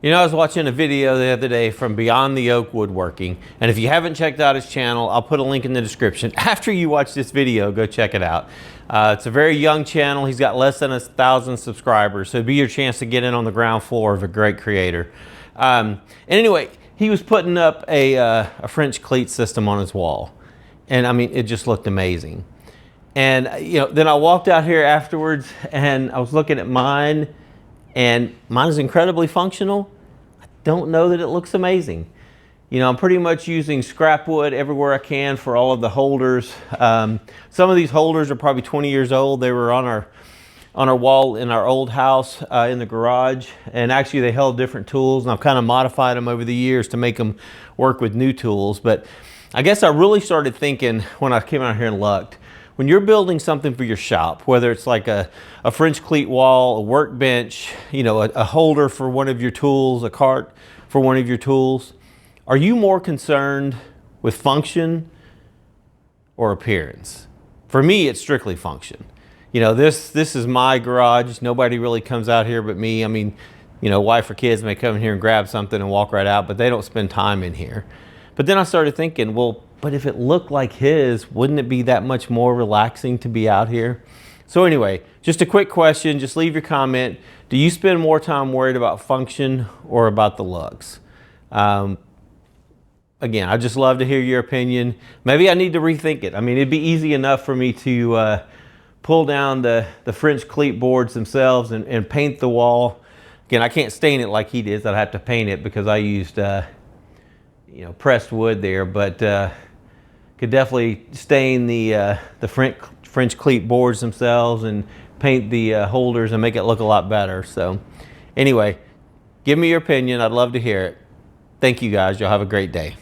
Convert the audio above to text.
You know, I was watching a video the other day from Beyond the Oak Woodworking, and if you haven't checked out his channel, I'll put a link in the description. After you watch this video, go check it out. It's a very young channel. He's got less than 1,000 subscribers, so it'd be your chance to get in on the ground floor of a great creator. And anyway, he was putting up a French cleat system on his wall, and I mean, it just looked amazing. And you know, then I walked out here afterwards, and I was looking at mine, and mine is incredibly functional. I don't know that it looks amazing. You know, I'm pretty much using scrap wood everywhere I can for all of the holders. Some of these holders are probably 20 years old. They were on our wall in our old house in the garage, and actually they held different tools, and I've kind of modified them over the years to make them work with new tools. But I guess I really started thinking when I came out here and looked, when you're building something for your shop, whether it's like a French cleat wall, a workbench, you know, a holder for one of your tools, a cart for one of your tools, are you more concerned with function or appearance? For me, it's strictly function. You know, this is my garage. Nobody really comes out here but me. I mean, you know, wife or kids may come in here and grab something and walk right out, but they don't spend time in here. But then I started thinking, well, but if it looked like his, wouldn't it be that much more relaxing to be out here? So anyway, just a quick question, just leave your comment. Do you spend more time worried about function or about the looks? Again, I'd just love to hear your opinion. Maybe I need to rethink it. I mean, it'd be easy enough for me to pull down the French cleat boards themselves and paint the wall. Again, I can't stain it like he did. I'd have to paint it because I used you know, pressed wood there, but could definitely stain the French cleat boards themselves and paint the holders and make it look a lot better. So anyway, give me your opinion. I'd love to hear it. Thank you guys. Y'all have a great day.